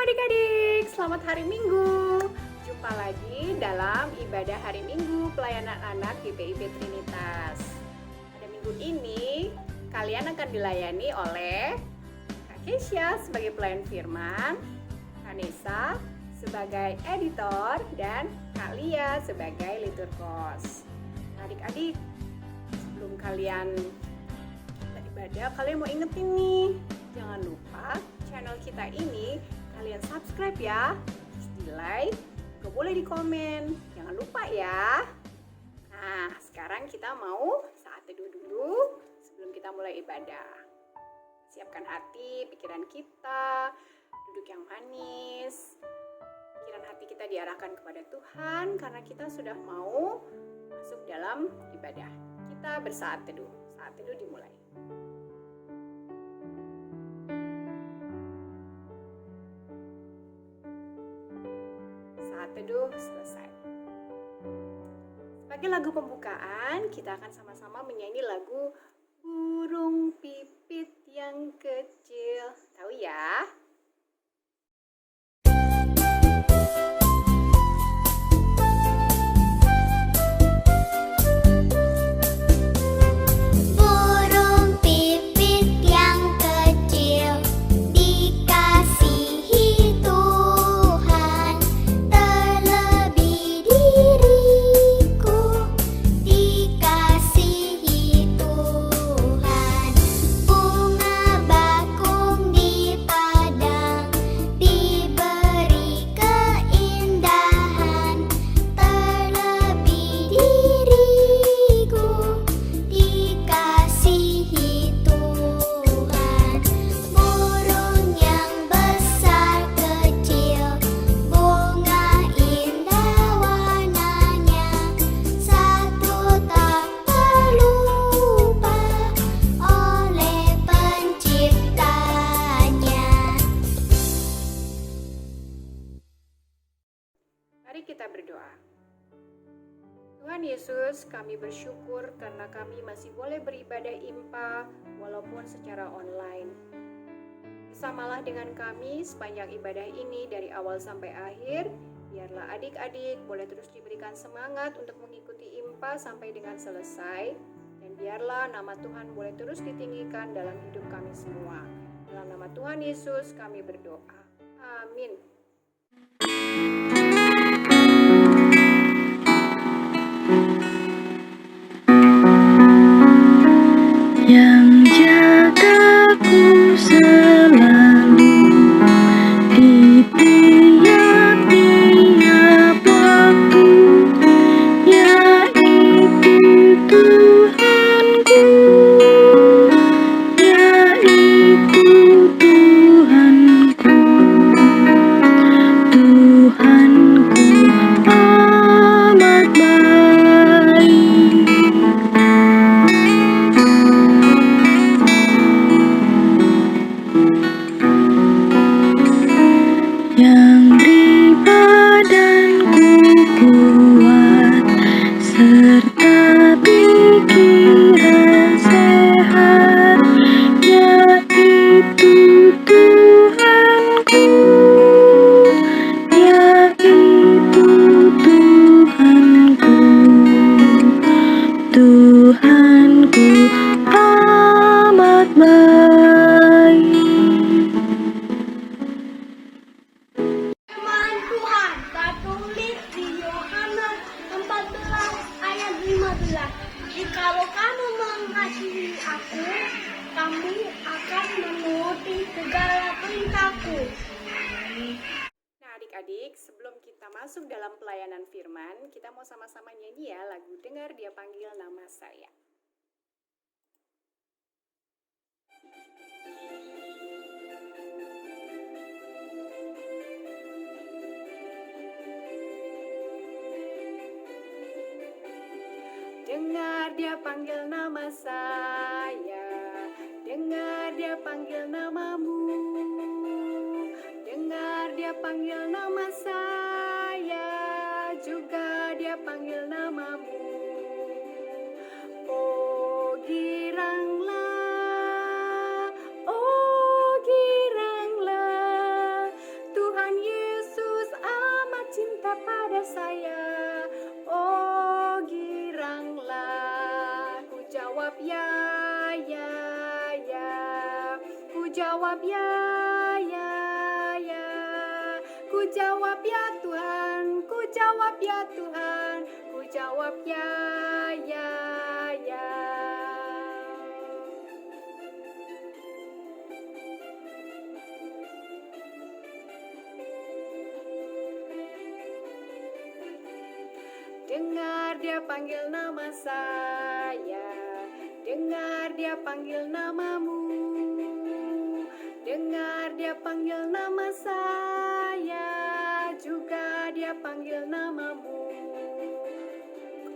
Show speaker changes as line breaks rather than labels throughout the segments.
adik-adik, selamat hari Minggu. Jumpa lagi dalam ibadah hari Minggu pelayanan anak di PIB Trinitas. Pada minggu ini, kalian akan dilayani oleh Kak Kesha sebagai pelayan firman, Kak Nesa sebagai editor, dan Kak Lia sebagai liturkos. Adik-adik, sebelum kalian beribadah, kalian mau ingetin nih, jangan lupa channel kita ini kalian subscribe ya, terus di like, gak boleh di komen, jangan lupa ya. Nah, sekarang kita mau saat teduh dulu sebelum kita mulai ibadah. Siapkan hati, pikiran kita, duduk yang manis. Pikiran hati kita diarahkan kepada Tuhan karena kita sudah mau masuk dalam ibadah. Kita bersaat teduh, saat teduh dimulai. Teduh selesai. Sebagai lagu pembukaan, kita akan sama-sama menyanyi lagu Burung Pipit yang Kecil. Tahu ya? Mari kita berdoa. Tuhan Yesus, kami bersyukur karena kami masih boleh beribadah IMPA walaupun secara online. Bersamalah dengan kami sepanjang ibadah ini dari awal sampai akhir. Biarlah adik-adik boleh terus diberikan semangat untuk mengikuti IMPA sampai dengan selesai. Dan biarlah nama Tuhan boleh terus ditinggikan dalam hidup kami semua. Dalam nama Tuhan Yesus kami berdoa. Amin.
Yang jagaku selalu di tiap-tiap waktu, yaitu Tuhanku, yaitu Tuhanku, Tuhanku amat baik. Yang beri badanku kuat serta pikiran sehat, yaitu Tuhanku, yaitu Tuhanku, Tuhanku amat baik.
Firman Tuhan tertulis di Yohanes 14 ayat 15. Jikalau kamu mengasihi aku, kamu akan menuruti segala perintahku.
Nah adik-adik, sebelum kita masuk dalam pelayanan firman, kita mau sama-sama nyanyi ya lagu Dengar Dia Panggil Nama Saya. Dengar Dia panggil nama saya, dengar Dia panggil namamu, dengar Dia panggil nama saya, juga Dia panggil namamu. Oh giranglah, oh giranglah, Tuhan jawab ya, ya, ya. Ku jawab ya Tuhan, ku jawab ya Tuhan, ku jawab ya, ya, ya. Dengar dia panggil nama saya, dengar dia panggil namamu, dengar dia panggil nama saya, juga dia panggil namamu.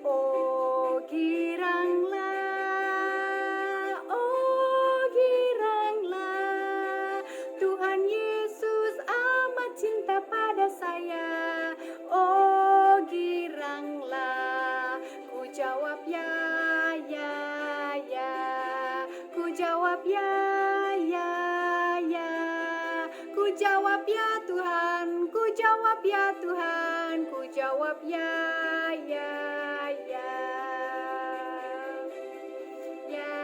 Oh giranglah, oh giranglah, Tuhan Yesus amat cinta pada saya. Oh giranglah, ku jawab ya, ya, ya. Ku jawab ya, ya, ya. Ku jawab ya Tuhan, ku jawab ya Tuhan, ku jawab ya, ya, ya. Ya,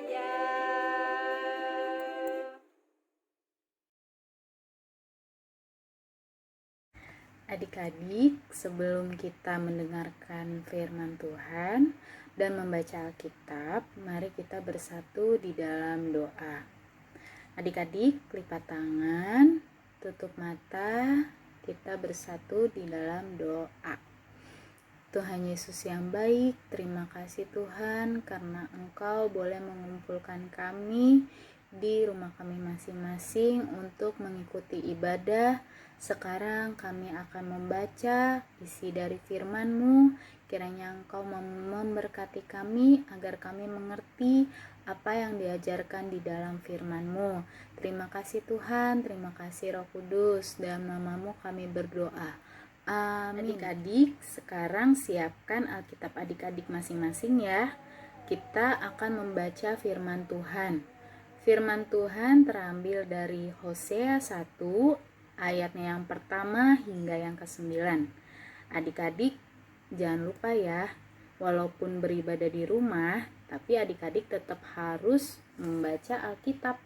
ya.
Adik-adik, sebelum kita mendengarkan firman Tuhan dan membaca Alkitab, mari kita bersatu di dalam doa. Adik-adik, lipat tangan, tutup mata, kita bersatu di dalam doa. Tuhan Yesus yang baik, terima kasih Tuhan karena Engkau boleh mengumpulkan kami di rumah kami masing-masing untuk mengikuti ibadah. Sekarang kami akan membaca isi dari firman-Mu. Kiranya Engkau memberkati kami agar kami mengerti apa yang diajarkan di dalam firman-Mu. Terima kasih Tuhan, terima kasih Roh Kudus. Dalam nama-Mu kami berdoa. Amin. Adik-adik, sekarang siapkan Alkitab adik-adik masing-masing ya. Kita akan membaca firman Tuhan. Firman Tuhan terambil dari Hosea 1 ayatnya yang pertama hingga yang ke-9. Adik-adik jangan lupa ya, walaupun beribadah di rumah, tapi adik-adik tetap harus membaca Alkitab.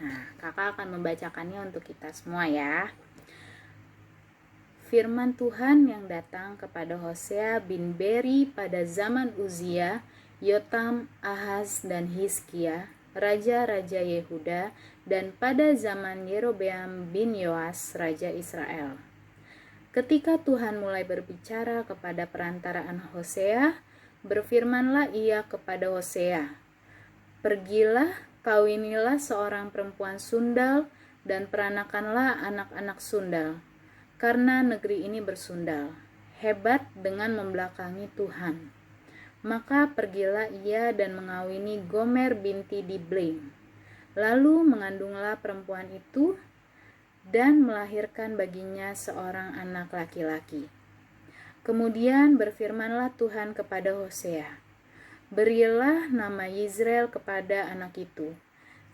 Nah, kakak akan membacakannya untuk kita semua ya. Firman Tuhan yang datang kepada Hosea bin Beri pada zaman Uzia, Yotam, Ahaz, dan Hizkia, raja-raja Yehuda, dan pada zaman Yerobeam bin Yoas, raja Israel. Ketika Tuhan mulai berbicara kepada perantaraan Hosea, berfirmanlah ia kepada Hosea, "Pergilah, kawinilah seorang perempuan sundal, dan peranakanlah anak-anak sundal, karena negeri ini bersundal, hebat dengan membelakangi Tuhan." Maka pergilah ia dan mengawini Gomer binti Diblaim. Lalu mengandunglah perempuan itu dan melahirkan baginya seorang anak laki-laki. Kemudian berfirmanlah Tuhan kepada Hosea, "Berilah nama Yizreel kepada anak itu,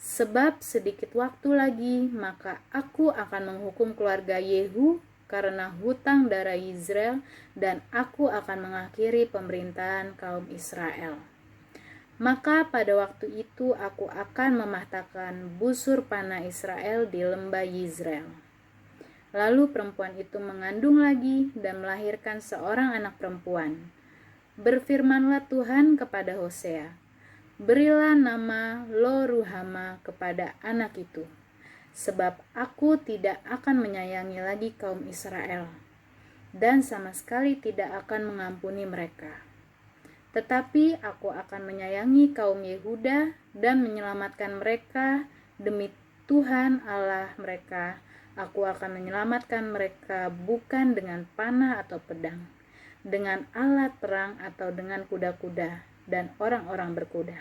sebab sedikit waktu lagi maka aku akan menghukum keluarga Yehu karena hutang darah Yizreel, dan aku akan mengakhiri pemerintahan kaum Israel. Maka pada waktu itu aku akan mematahkan busur panah Israel di lembah Yizreel." Lalu perempuan itu mengandung lagi dan melahirkan seorang anak perempuan. Berfirmanlah Tuhan kepada Hosea, "Berilah nama Lo-ruhama kepada anak itu, sebab aku tidak akan menyayangi lagi kaum Israel, dan sama sekali tidak akan mengampuni mereka. Tetapi aku akan menyayangi kaum Yehuda dan menyelamatkan mereka demi Tuhan Allah mereka. Aku akan menyelamatkan mereka bukan dengan panah atau pedang, dengan alat perang atau dengan kuda-kuda dan orang-orang berkuda."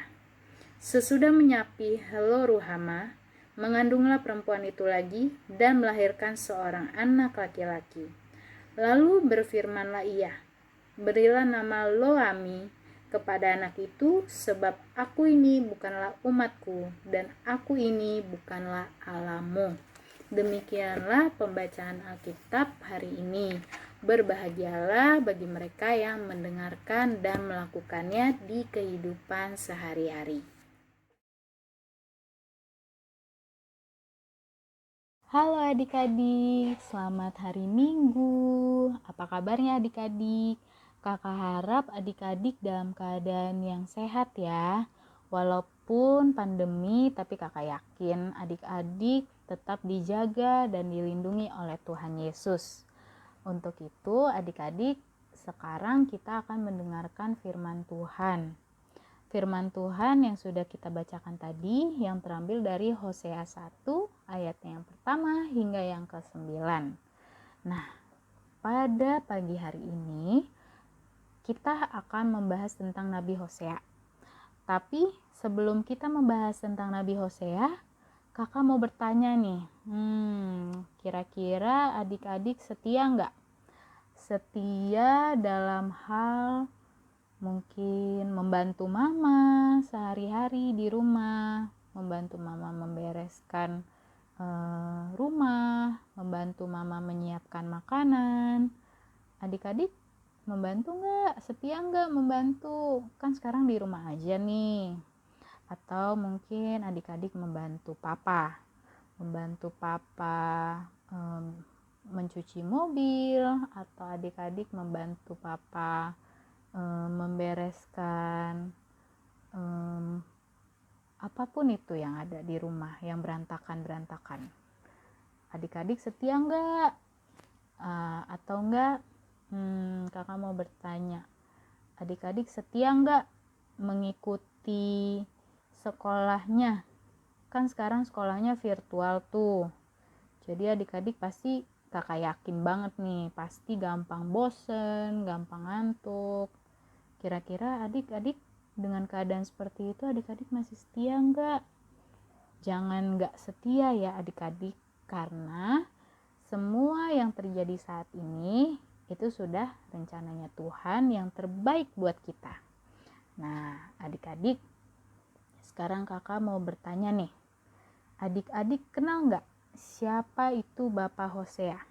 Sesudah menyapi Lo-ruhama, mengandunglah perempuan itu lagi dan melahirkan seorang anak laki-laki. Lalu berfirmanlah ia, "Berilah nama Lo-ami kepada anak itu, sebab aku ini bukanlah umatku dan aku ini bukanlah Allahmu." Demikianlah pembacaan Alkitab hari ini. Berbahagialah bagi mereka yang mendengarkan dan melakukannya di kehidupan sehari-hari. Halo adik-adik, selamat hari Minggu. Apa kabarnya adik-adik? Kakak harap adik-adik dalam keadaan yang sehat ya. Walaupun pandemi, tapi kakak yakin adik-adik tetap dijaga dan dilindungi oleh Tuhan Yesus. Untuk itu adik-adik, sekarang kita akan mendengarkan firman Tuhan. Firman Tuhan yang sudah kita bacakan tadi yang terambil dari Hosea 1 ayat yang pertama hingga yang ke-9. Nah, pada pagi hari ini kita akan membahas tentang Nabi Hosea. Tapi sebelum kita membahas tentang Nabi Hosea, kakak mau bertanya nih, kira-kira adik-adik setia nggak? Setia dalam hal mungkin membantu mama sehari-hari di rumah, membantu mama membereskan rumah, membantu mama menyiapkan makanan. Adik-adik membantu nggak? Setia nggak membantu? Kan sekarang di rumah aja nih. Atau mungkin adik-adik membantu papa mencuci mobil, atau adik-adik membantu papa membereskan apapun itu yang ada di rumah yang berantakan. Adik-adik setia enggak? Atau enggak? Kakak mau bertanya, adik-adik setia enggak mengikuti sekolahnya? Kan sekarang sekolahnya virtual tuh, jadi adik-adik pasti kakak yakin banget nih, pasti gampang bosen, gampang ngantuk. Kira-kira adik-adik dengan keadaan seperti itu adik-adik masih setia enggak? Jangan enggak setia ya adik-adik, karena semua yang terjadi saat ini itu sudah rencananya Tuhan yang terbaik buat kita. Nah adik-adik, sekarang kakak mau bertanya nih, adik-adik kenal enggak siapa itu Bapak Hosea?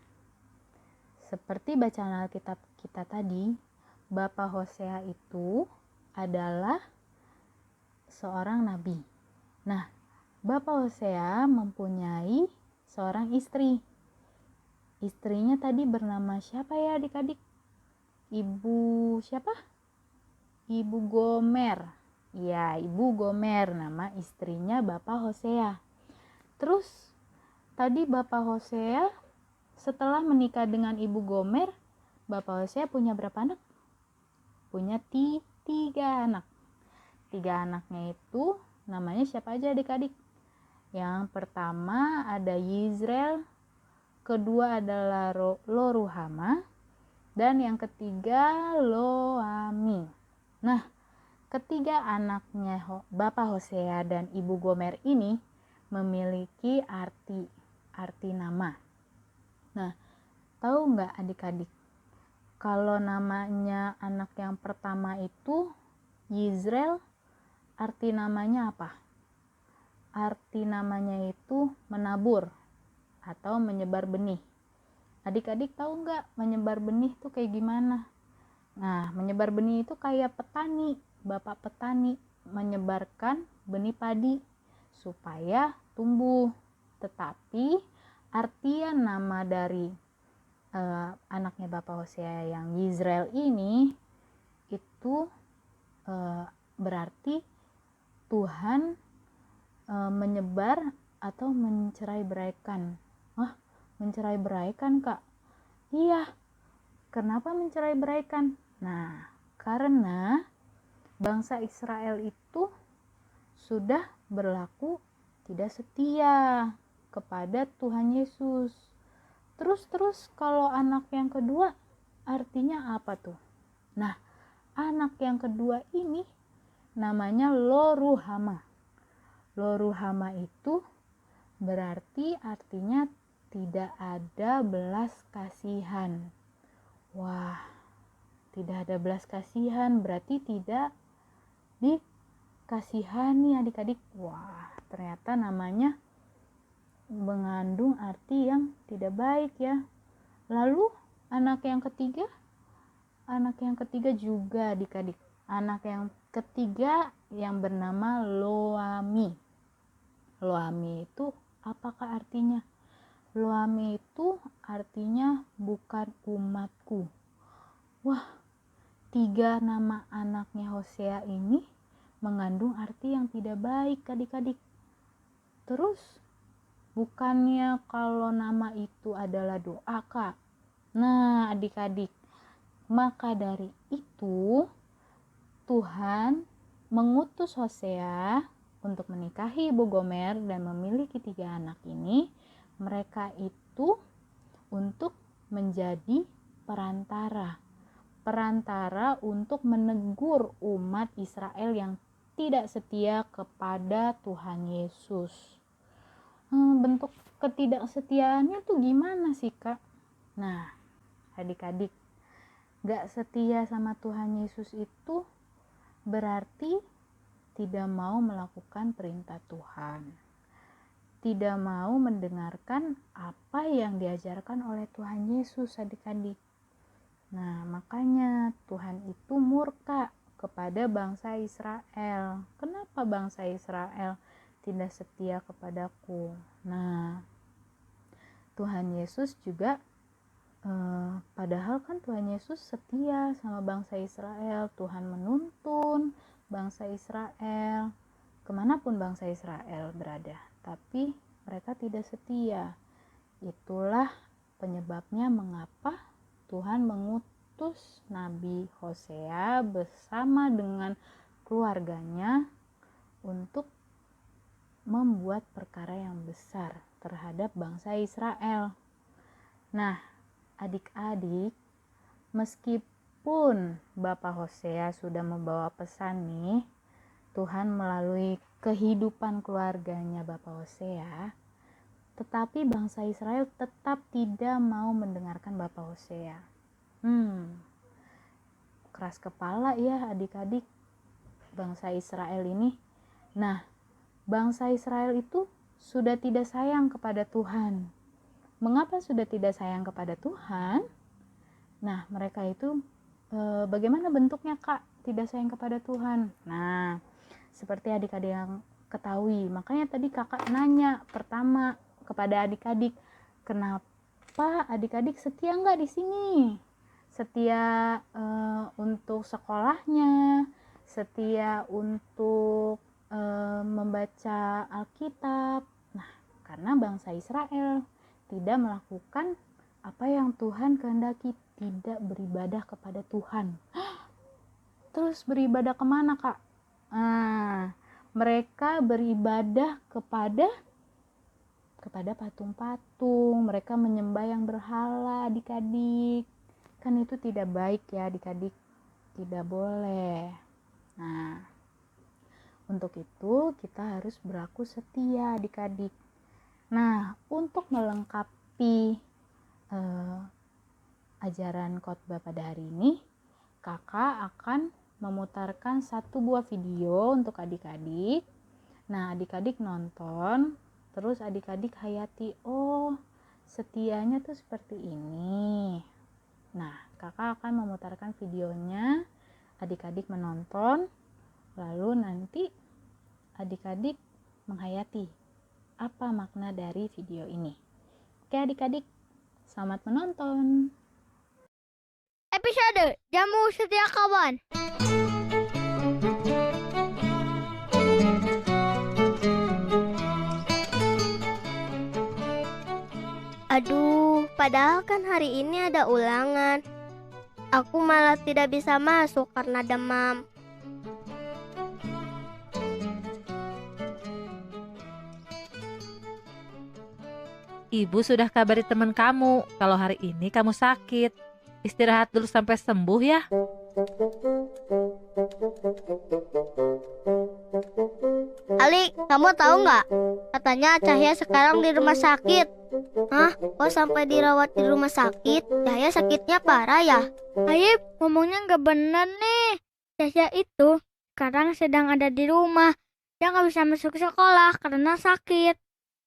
Seperti bacaan Alkitab kita tadi, Bapak Hosea itu adalah seorang nabi. Nah, Bapak Hosea mempunyai seorang istri. Istrinya tadi bernama siapa ya adik-adik? Ibu siapa? Ibu Gomer. Ya, Ibu Gomer nama istrinya Bapak Hosea. Terus tadi Bapak Hosea setelah menikah dengan Ibu Gomer, Bapak Hosea punya berapa anak? Punya 3 anak. 3 anaknya itu namanya siapa aja adik-adik? Yang pertama ada Yizrel, kedua adalah Loruhama, dan yang ketiga Loami. Nah, ketiga anaknya Bapak Hosea dan Ibu Gomer ini memiliki arti nama. Nah, tahu nggak adik-adik, kalau namanya anak yang pertama itu Yizrel, arti namanya apa? Arti namanya itu menabur atau menyebar benih. Adik-adik tahu nggak menyebar benih itu kayak gimana? Nah, menyebar benih itu kayak petani, bapak petani menyebarkan benih padi supaya tumbuh. Tetapi artian nama dari anaknya Bapak Hosea yang Yizrel ini itu berarti Tuhan menyebar atau mencerai beraikan. Mencerai beraikan Kak? Iya. Kenapa mencerai beraikan? Nah, karena bangsa Israel itu sudah berlaku tidak setia kepada Tuhan Yesus. Terus kalau anak yang kedua artinya apa tuh? Nah, anak yang kedua ini namanya Loruhama. Loruhama itu berarti artinya tidak ada belas kasihan. Wah, tidak ada belas kasihan berarti tidak dikasihani adik-adik. Wah, ternyata namanya mengandung arti yang tidak baik ya. Lalu anak yang ketiga juga adik-adik. Anak yang ketiga yang bernama Loami. Loami itu apakah artinya? Lo-ami itu artinya bukan umatku. Wah, 3 nama anaknya Hosea ini mengandung arti yang tidak baik adik-adik. Terus, bukannya kalau nama itu adalah doa, Kak? Nah, adik-adik, maka dari itu Tuhan mengutus Hosea untuk menikahi Ibu Gomer dan memiliki 3 anak ini. Mereka itu untuk menjadi perantara untuk menegur umat Israel yang tidak setia kepada Tuhan Yesus. Bentuk ketidaksetiaannya tuh gimana sih, Kak? Nah, adik-adik, gak setia sama Tuhan Yesus itu berarti tidak mau melakukan perintah Tuhan, tidak mau mendengarkan apa yang diajarkan oleh Tuhan Yesus, adik-adik. Nah, makanya Tuhan itu murka kepada bangsa Israel. Kenapa bangsa Israel tidak setia kepadaku? Nah, Tuhan Yesus juga padahal kan Tuhan Yesus setia sama bangsa Israel. Tuhan menuntun bangsa Israel kemanapun bangsa Israel berada, tapi mereka tidak setia. Itulah penyebabnya mengapa Tuhan mengutus Nabi Hosea bersama dengan keluarganya untuk membuat perkara yang besar terhadap bangsa Israel. Nah, adik-adik, meskipun Bapak Hosea sudah membawa pesan nih, Tuhan melalui kehidupan keluarganya Bapak Hosea, tetapi bangsa Israel tetap tidak mau mendengarkan Bapak Hosea. Keras kepala ya adik-adik bangsa Israel ini. Nah, bangsa Israel itu sudah tidak sayang kepada Tuhan. Mengapa sudah tidak sayang kepada Tuhan? Nah, mereka itu bagaimana bentuknya, Kak, tidak sayang kepada Tuhan? Nah, seperti adik-adik yang ketahui, makanya tadi kakak nanya pertama kepada adik-adik, kenapa adik-adik setia nggak di sini? Setia untuk sekolahnya, setia untuk membaca Alkitab. Nah, karena bangsa Israel tidak melakukan apa yang Tuhan kehendaki, tidak beribadah kepada Tuhan. Terus beribadah kemana, Kak? Mereka beribadah kepada patung-patung. Mereka menyembah yang berhala, adik-adik. Kan itu tidak baik ya adik-adik, tidak boleh. Nah, untuk itu kita harus berlaku setia adik-adik. Nah, untuk melengkapi ajaran khotbah pada hari ini, kakak akan memutarkan 1 buah video untuk adik-adik. Nah, adik-adik nonton, terus adik-adik hayati, oh setianya tuh seperti ini. Nah, kakak akan memutarkan videonya, adik-adik menonton, lalu nanti adik-adik menghayati apa makna dari video ini. Oke adik-adik, selamat menonton.
Episode Jamu Setia Kawan. Aduh, padahal kan hari ini ada ulangan. Aku malah tidak bisa masuk karena demam.
Ibu sudah kabari teman kamu kalau hari ini kamu sakit. Istirahat dulu sampai sembuh ya.
Ali, kamu tahu nggak? Katanya Cahya sekarang di rumah sakit. Hah? Kok sampai dirawat di rumah sakit? Cahya sakitnya parah ya? Aib, ngomongnya nggak benar nih. Cahya itu sekarang sedang ada di rumah. Dia nggak bisa masuk sekolah karena sakit.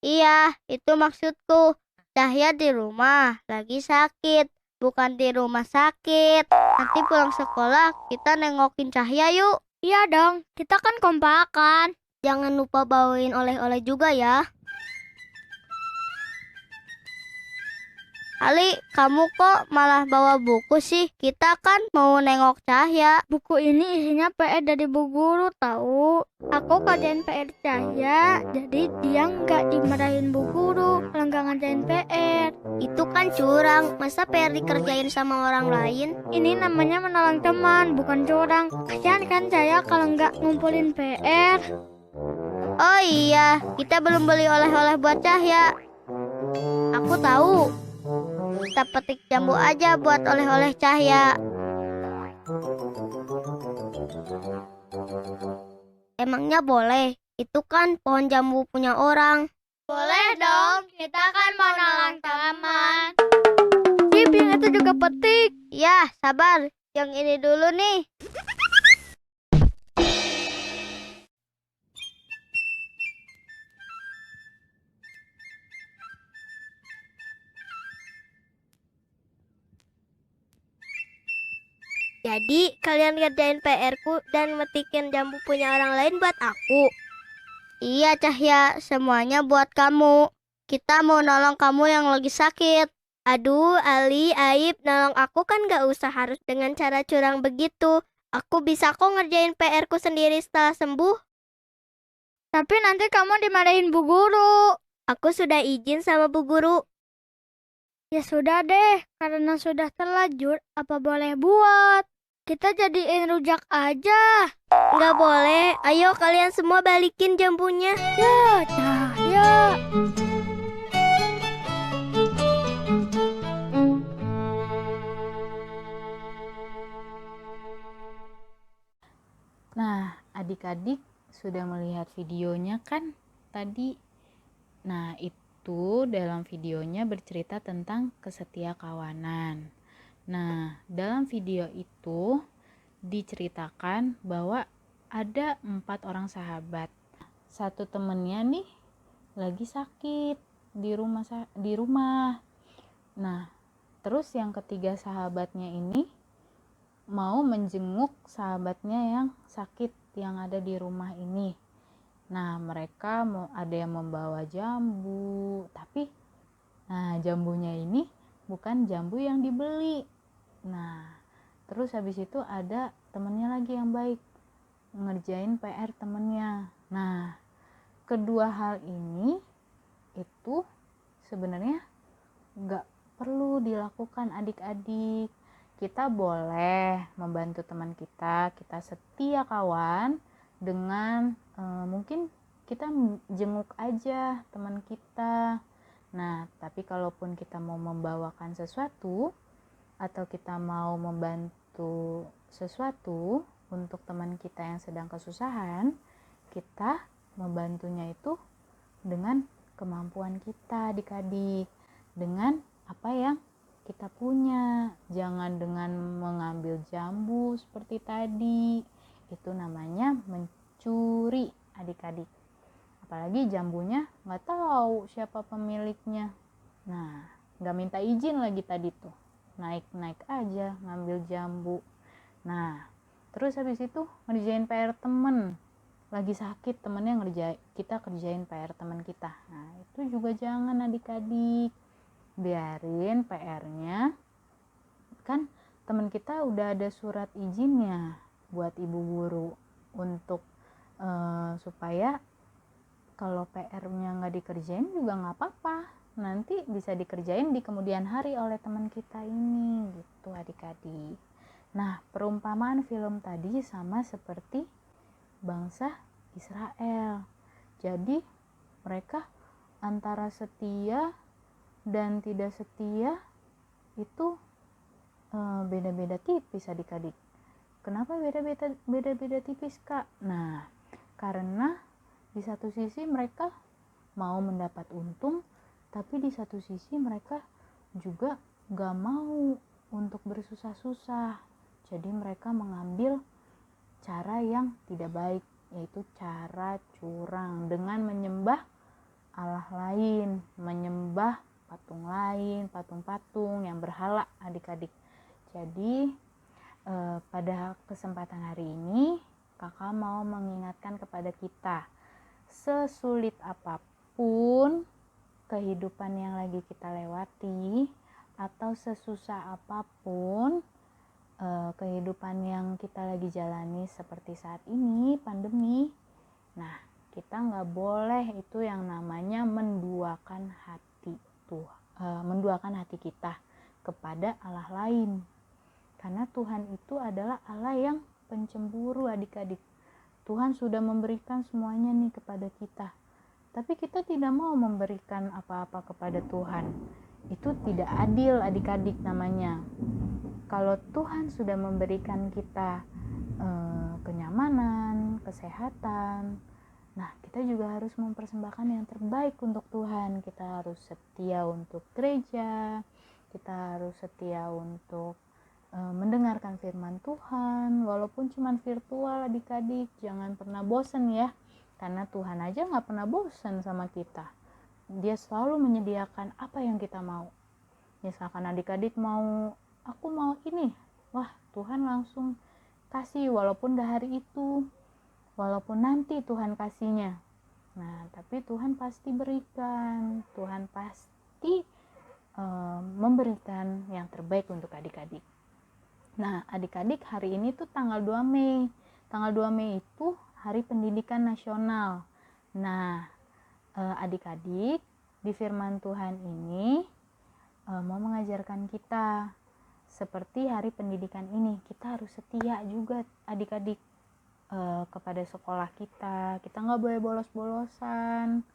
Iya, itu maksudku. Cahya di rumah, lagi sakit. Bukan di rumah sakit. Nanti pulang sekolah, kita nengokin Cahya yuk. Iya dong, kita kan kompakan. Jangan lupa bawain oleh-oleh juga ya. Ali, kamu kok malah bawa buku sih? Kita kan mau nengok Cahya. Buku ini isinya PR dari Bu Guru tahu. Aku kerjain PR Cahya, jadi dia nggak dimarahin Bu Guru kalau nggak ngerjain PR. Itu kan curang, masa PR dikerjain sama orang lain? Ini namanya menolong teman, bukan curang. Kasihan kan Cahya kalau nggak ngumpulin PR. Oh iya, kita belum beli oleh-oleh buat Cahya. Aku tahu. Kita petik jambu aja buat oleh-oleh Cahya. Emangnya boleh? Itu kan pohon jambu punya orang. Boleh dong, kita kan mau nolong taman. Cip, yang itu juga petik. Ya, sabar. Yang ini dulu nih. Jadi, kalian ngerjain PR-ku dan metikin jambu punya orang lain buat aku. Iya, Cahya, semuanya buat kamu. Kita mau nolong kamu yang lagi sakit. Aduh, Ali, Aib, nolong aku kan gak usah harus dengan cara curang begitu. Aku bisa kok ngerjain PR-ku sendiri setelah sembuh. Tapi nanti kamu dimarahin Bu Guru. Aku sudah izin sama Bu Guru. Ya sudah deh, karena sudah terlanjur, apa boleh buat? Kita jadiin rujak aja. Nggak boleh. Ayo kalian semua balikin jambunya. Ya, Cahya.
Nah, adik-adik sudah melihat videonya kan tadi? Nah, itu dalam videonya bercerita tentang kesetiakawanan. Nah, dalam video itu diceritakan bahwa ada 4 orang sahabat. Satu temennya nih lagi sakit di rumah. Nah, terus yang ketiga sahabatnya ini mau menjenguk sahabatnya yang sakit yang ada di rumah ini. Nah, mereka ada yang membawa jambu, tapi jambunya ini bukan jambu yang dibeli. Nah, terus habis itu ada temennya lagi yang baik ngerjain PR temennya. Nah, kedua hal ini itu sebenarnya nggak perlu dilakukan adik-adik. Kita boleh membantu teman kita setia kawan dengan mungkin kita jenguk aja teman kita. Nah, tapi kalaupun kita mau membawakan sesuatu atau kita mau membantu sesuatu untuk teman kita yang sedang kesusahan, kita membantunya itu dengan kemampuan kita adik-adik, dengan apa yang kita punya. Jangan dengan mengambil jambu seperti tadi, itu namanya mencuri adik-adik. Apalagi jambunya nggak tahu siapa pemiliknya. Nah, nggak minta izin lagi tadi tuh, naik aja ngambil jambu. Nah, terus habis itu ngerjain PR temen lagi sakit, temennya kita kerjain PR teman kita. Nah, itu juga jangan adik-adik. Biarin PR-nya, kan teman kita udah ada surat izinnya buat ibu guru untuk supaya kalau PR-nya nggak dikerjain juga nggak apa-apa, nanti bisa dikerjain di kemudian hari oleh teman kita ini, gitu adik-adik. Nah, perumpamaan film tadi sama seperti bangsa Israel. Jadi mereka antara setia dan tidak setia itu beda-beda tipis adik-adik. Kenapa beda-beda tipis, Kak? Nah, karena di satu sisi mereka mau mendapat untung, tapi di satu sisi mereka juga gak mau untuk bersusah-susah. Jadi mereka mengambil cara yang tidak baik, yaitu cara curang dengan menyembah Allah lain, menyembah patung lain, patung-patung yang berhala adik-adik. Jadi pada kesempatan hari ini kakak mau mengingatkan kepada kita, sesulit apapun kehidupan yang lagi kita lewati, atau sesusah apapun kehidupan yang kita lagi jalani seperti saat ini, pandemi. Nah, kita nggak boleh itu yang namanya menduakan hati menduakan hati kita kepada Allah lain. Karena Tuhan itu adalah Allah yang pencemburu, adik-adik. Tuhan sudah memberikan semuanya nih kepada kita. Tapi kita tidak mau memberikan apa-apa kepada Tuhan. Itu tidak adil, adik-adik namanya. Kalau Tuhan sudah memberikan kita kenyamanan, kesehatan, nah kita juga harus mempersembahkan yang terbaik untuk Tuhan. Kita harus setia untuk gereja, kita harus setia untuk mendengarkan firman Tuhan, walaupun cuma virtual, adik-adik. Jangan pernah bosan ya, karena Tuhan aja gak pernah bosan sama kita. Dia selalu menyediakan apa yang kita mau. Misalkan adik-adik mau, aku mau ini, wah Tuhan langsung kasih, walaupun gak hari itu, walaupun nanti Tuhan kasihnya. Nah, tapi Tuhan pasti berikan, Tuhan pasti memberikan yang terbaik untuk adik-adik. Nah, adik-adik, hari ini tuh tanggal 2 Mei. Tanggal 2 Mei itu Hari Pendidikan Nasional. Nah, adik-adik, di firman Tuhan ini mau mengajarkan kita seperti Hari Pendidikan ini. Kita harus setia juga, adik-adik, kepada sekolah kita. Kita nggak boleh bolos-bolosan.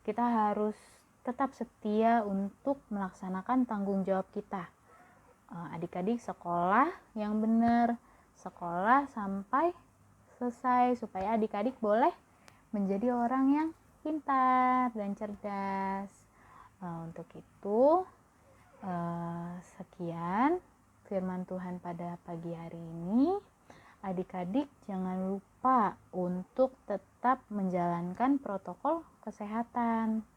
Kita harus tetap setia untuk melaksanakan tanggung jawab kita. Adik-adik sekolah yang benar, sekolah sampai selesai, supaya adik-adik boleh menjadi orang yang pintar dan cerdas. Untuk itu, sekian firman Tuhan pada pagi hari ini. Adik-adik jangan lupa untuk tetap menjalankan protokol kesehatan.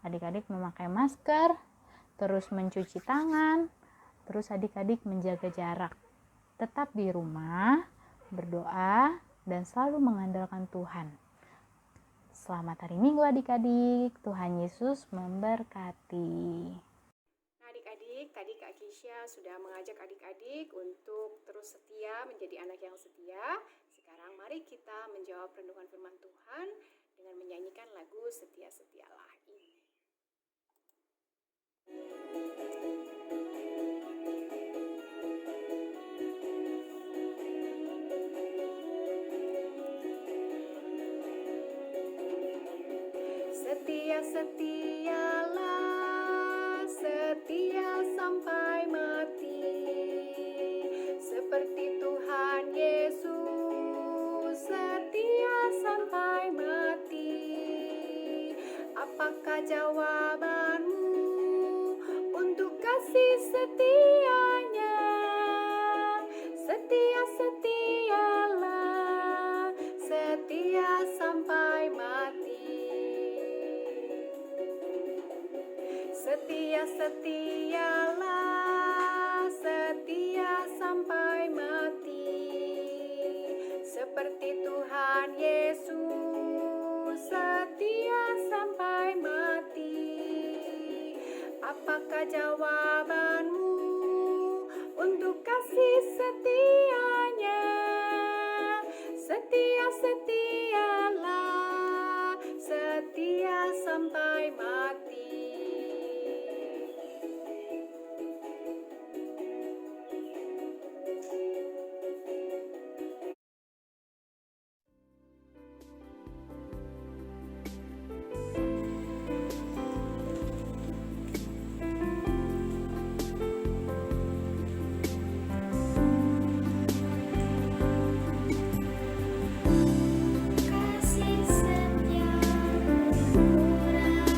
Adik-adik memakai masker, terus mencuci tangan, terus adik-adik menjaga jarak. Tetap di rumah, berdoa, dan selalu mengandalkan Tuhan. Selamat hari Minggu adik-adik. Tuhan Yesus memberkati.
Nah adik-adik, tadi Kak Kisha sudah mengajak adik-adik untuk terus setia, menjadi anak yang setia. Sekarang mari kita menjawab renungan firman Tuhan dengan menyanyikan lagu Setia-Setialah ini. Setia-setialah, setia sampai mati, seperti Tuhan Yesus, setia sampai mati. Apakah jawabanmu untuk kasih setianya? Setia-setialah, setia sampai mati. Setia-setialah, setia sampai mati, seperti Tuhan Yesus, setia sampai mati. Apakah jawabanmu untuk kasih setianya? Setia-setialah, setia sampai mati.
Kasih setia murah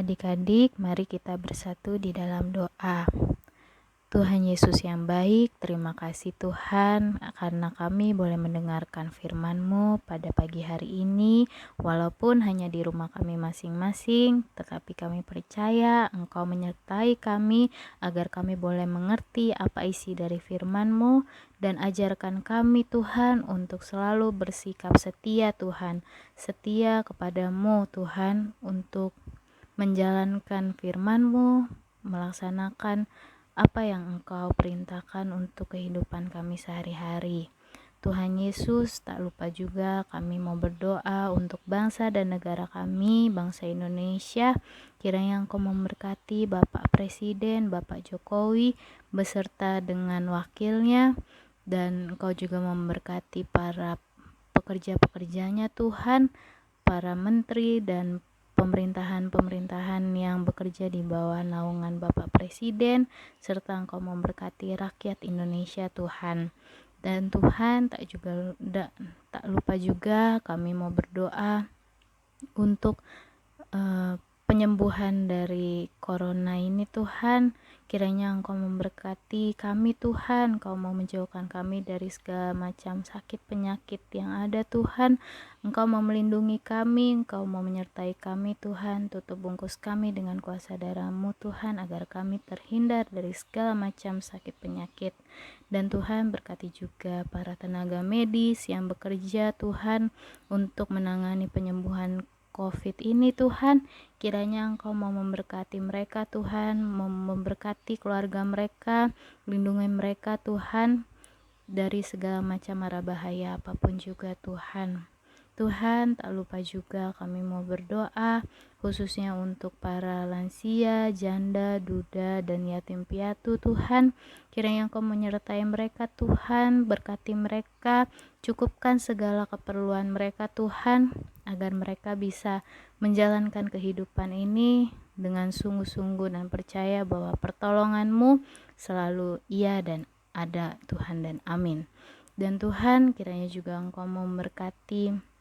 Adik-adik, mari kita bersatu di dalam doa. Tuhan Yesus yang baik, terima kasih Tuhan karena kami boleh mendengarkan firman-Mu pada pagi hari ini, walaupun hanya di rumah kami masing-masing, tetapi kami percaya Engkau menyertai kami agar kami boleh mengerti apa isi dari firman-Mu, dan ajarkan kami Tuhan untuk selalu bersikap setia Tuhan, setia kepadamu Tuhan untuk menjalankan firman-Mu, melaksanakan apa yang Engkau perintahkan untuk kehidupan kami sehari-hari. Tuhan Yesus, tak lupa juga kami mau berdoa untuk bangsa dan negara kami, bangsa Indonesia. Kiranya Engkau memberkati Bapak Presiden, Bapak Jokowi, beserta dengan wakilnya, dan Engkau juga memberkati para pekerja-pekerjanya Tuhan, para menteri dan pemerintahan-pemerintahan yang bekerja di bawah naungan Bapak Presiden, serta Engkau memberkati rakyat Indonesia Tuhan. Dan Tuhan tak lupa juga kami mau berdoa untuk penyembuhan dari corona ini Tuhan. Kiranya Engkau memberkati kami Tuhan, Engkau mau menjauhkan kami dari segala macam sakit penyakit yang ada Tuhan. Engkau mau melindungi kami, Engkau mau menyertai kami Tuhan. Tutup bungkus kami dengan kuasa darah-Mu Tuhan, agar kami terhindar dari segala macam sakit penyakit. Dan Tuhan berkati juga para tenaga medis yang bekerja Tuhan untuk menangani penyembuhan COVID ini Tuhan. Kiranya Engkau mau memberkati mereka Tuhan, memberkati keluarga mereka, lindungi mereka Tuhan dari segala macam mara bahaya apapun juga Tuhan. Tuhan, tak lupa juga kami mau berdoa khususnya untuk para lansia, janda, duda, dan yatim piatu Tuhan. Kiranya Engkau menyertai mereka Tuhan, berkati mereka, cukupkan segala keperluan mereka Tuhan, agar mereka bisa menjalankan kehidupan ini dengan sungguh-sungguh dan percaya bahwa pertolongan-Mu selalu iya dan ada Tuhan, dan amin. Dan Tuhan, kiranya juga Engkau memberkati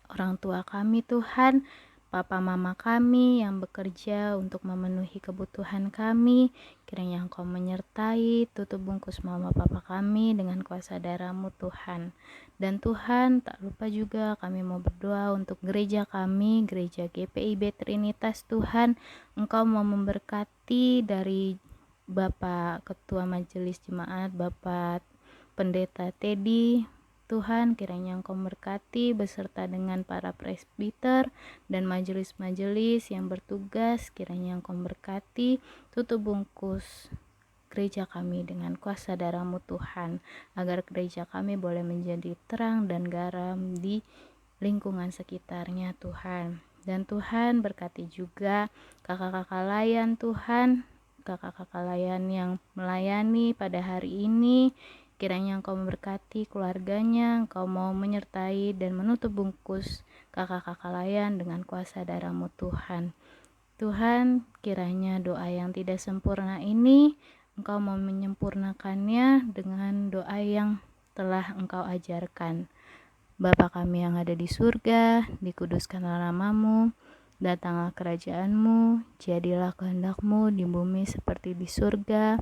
orang tua kami Tuhan, papa mama kami yang bekerja untuk memenuhi kebutuhan kami. Kiranya Engkau menyertai, tutup bungkus mama papa kami dengan kuasa darah-Mu Tuhan. Dan Tuhan, tak lupa juga kami mau berdoa untuk gereja kami, gereja GPIB Trinitas Tuhan. Engkau mau memberkati dari Bapak Ketua Majelis Jemaat, Bapak Pendeta Teddy Tuhan. Kiranya Engkau memberkati beserta dengan para presbiter dan majelis-majelis yang bertugas. Kiranya Engkau memberkati, tutup bungkus gereja kami dengan kuasa darah-Mu Tuhan, agar gereja kami boleh menjadi terang dan garam di lingkungan sekitarnya Tuhan. Dan Tuhan berkati juga kakak-kakak layan Tuhan, kakak-kakak layan yang melayani pada hari ini. Kiranya Engkau memberkati keluarganya, Engkau mau menyertai dan menutup bungkus kakak-kakak layan dengan kuasa darah-Mu Tuhan. Tuhan, kiranya doa yang tidak sempurna ini Engkau mau menyempurnakannya dengan doa yang telah Engkau ajarkan. Bapa kami yang ada di surga, dikuduskanlah nama-Mu, datanglah kerajaan-Mu, jadilah kehendak-Mu di bumi seperti di surga.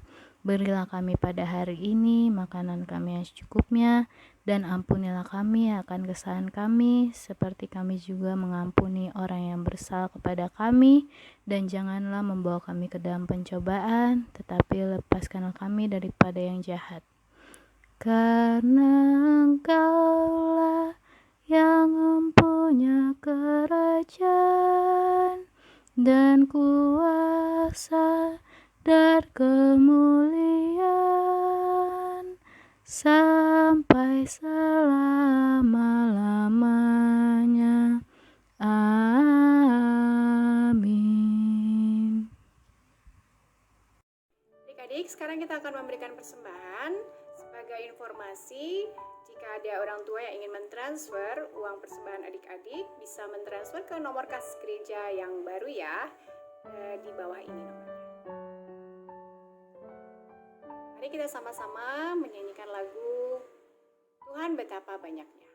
Berilah kami pada hari ini makanan kami yang secukupnya, dan ampunilah kami akan kesalahan kami, seperti kami juga mengampuni orang yang bersalah kepada kami. Dan janganlah membawa kami ke dalam pencobaan, tetapi lepaskanlah kami daripada yang jahat. Karena Engkaulah yang mempunyai kerajaan dan kuasa dan kemuliaan sampai selama-lamanya. Amin.
Adik-adik, sekarang kita akan memberikan persembahan. Sebagai informasi, jika ada orang tua yang ingin mentransfer uang persembahan adik-adik, bisa mentransfer ke nomor kas gereja yang baru ya, di bawah ini nomornya. Mari kita sama-sama menyanyikan lagu Tuhan Betapa Banyaknya.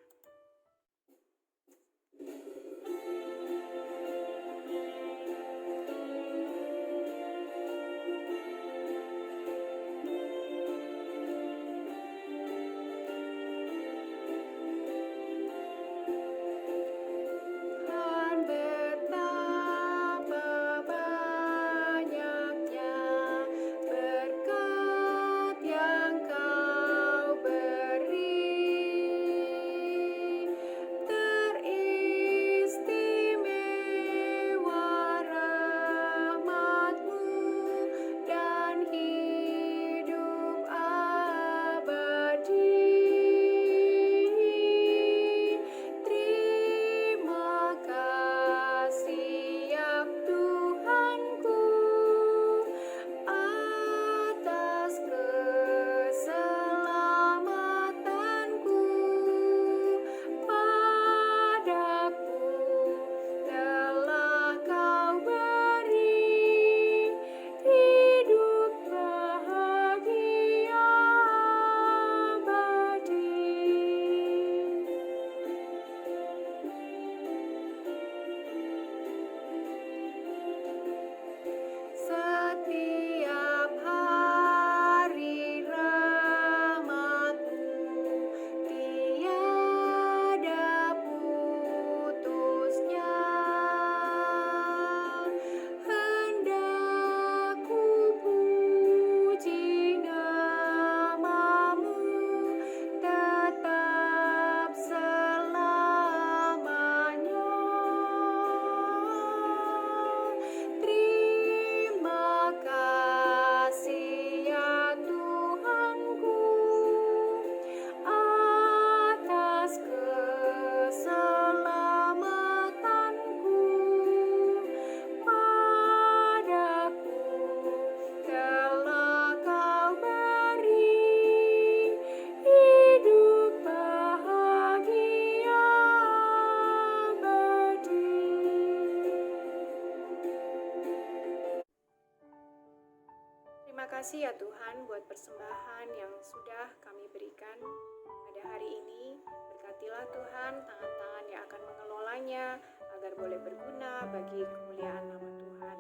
telah kami berikan pada hari ini. Berkatilah Tuhan tangan-tangan yang akan mengelolanya agar boleh berguna bagi kemuliaan nama Tuhan.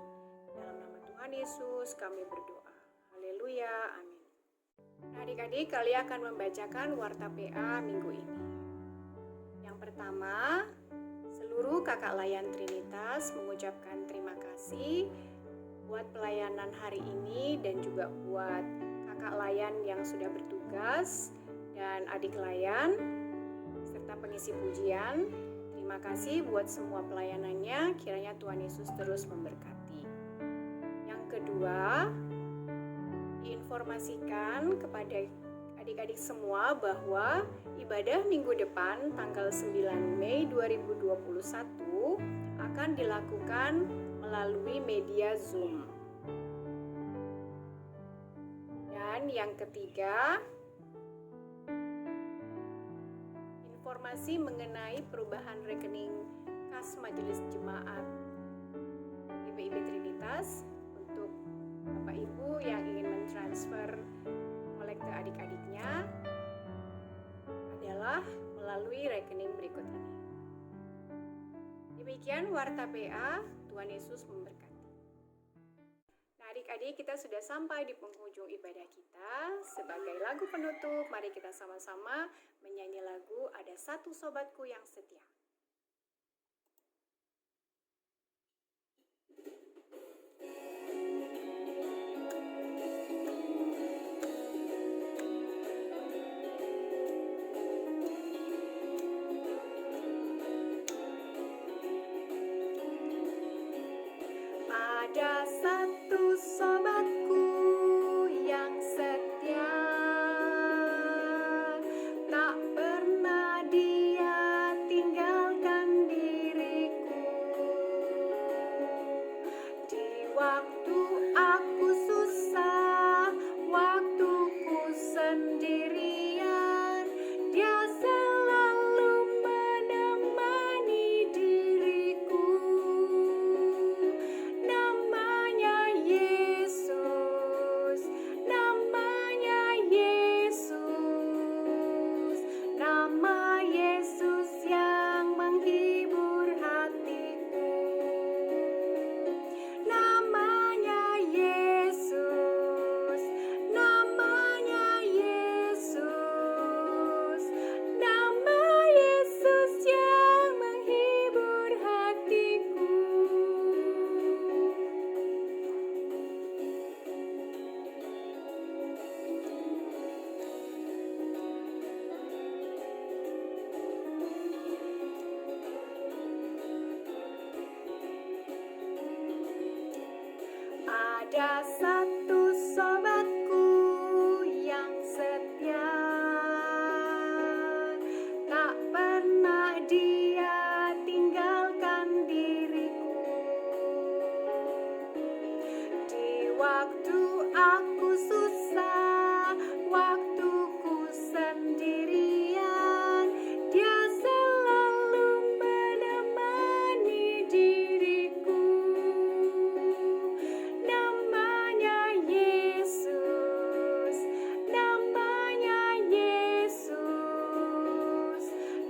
Dalam nama Tuhan Yesus kami berdoa. Haleluya, amin. Nah, adik-adik, kalian akan membacakan warta PA minggu ini. Yang pertama, seluruh kakak layan Trinitas mengucapkan terima kasih buat pelayanan hari ini dan juga buat kakak layan yang sudah bertugas dan adik layan serta pengisi pujian. Terima kasih buat semua pelayanannya, kiranya Tuhan Yesus terus memberkati. Yang kedua, diinformasikan kepada adik-adik semua bahwa ibadah minggu depan tanggal 9 Mei 2021 akan dilakukan melalui media Zoom. Dan yang ketiga, informasi mengenai perubahan rekening kas Majelis Jemaat IPIP Trinitas untuk Bapak Ibu yang ingin mentransfer kolekte adik-adiknya adalah melalui rekening berikut ini. Demikian warta PA, Tuhan Yesus memberkati. Nah, adik-adik, kita sudah sampai di penghujung ibadah kita. Sebagai lagu penutup, mari kita sama-sama menyanyi lagu Ada Satu Sobatku Yang Setia. Ada satu sobatku yang setia, tak pernah dia tinggalkan diriku. Di waktu aku susah, waktuku sendirian, dia selalu menemani diriku. Namanya Yesus, namanya Yesus, nama Yesus yang menghibur hatiku. Namanya Yesus, namanya Yesus, nama Yesus yang menghibur hatiku. Ada satu sobatku yang setia, tak pernah dia tinggalkan diriku. Di waktu aku susah, waktuku sendirian, dia selalu menemani diriku. Namanya Yesus, namanya Yesus,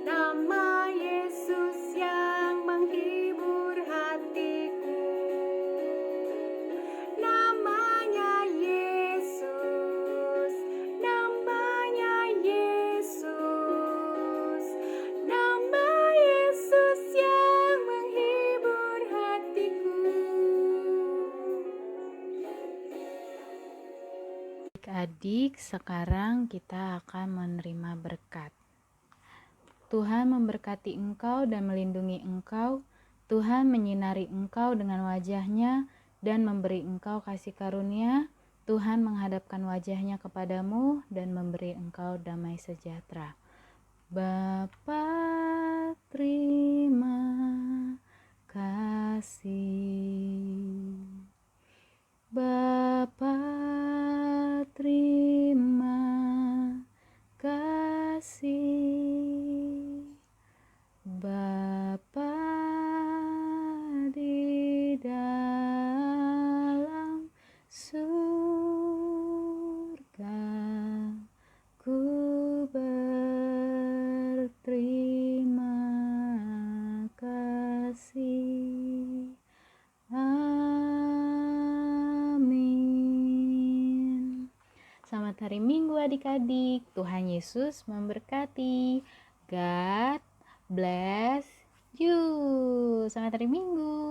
nama Yesus yang menghibur hatiku. Namanya Yesus, namanya Yesus, nama Yesus yang menghibur hatiku.
Adik-adik, sekarang kita akan menerima berkat. Tuhan memberkati engkau dan melindungi engkau. Tuhan menyinari engkau dengan wajah-Nya dan memberi engkau kasih karunia. Tuhan menghadapkan wajah-Nya kepadamu dan memberi engkau damai sejahtera. Bapa, terima kasih. Bapa, terima kasih. Bapa di dalam surga, ku Selamat hari Minggu adik-adik. Tuhan Yesus memberkati. God bless you. Selamat hari Minggu.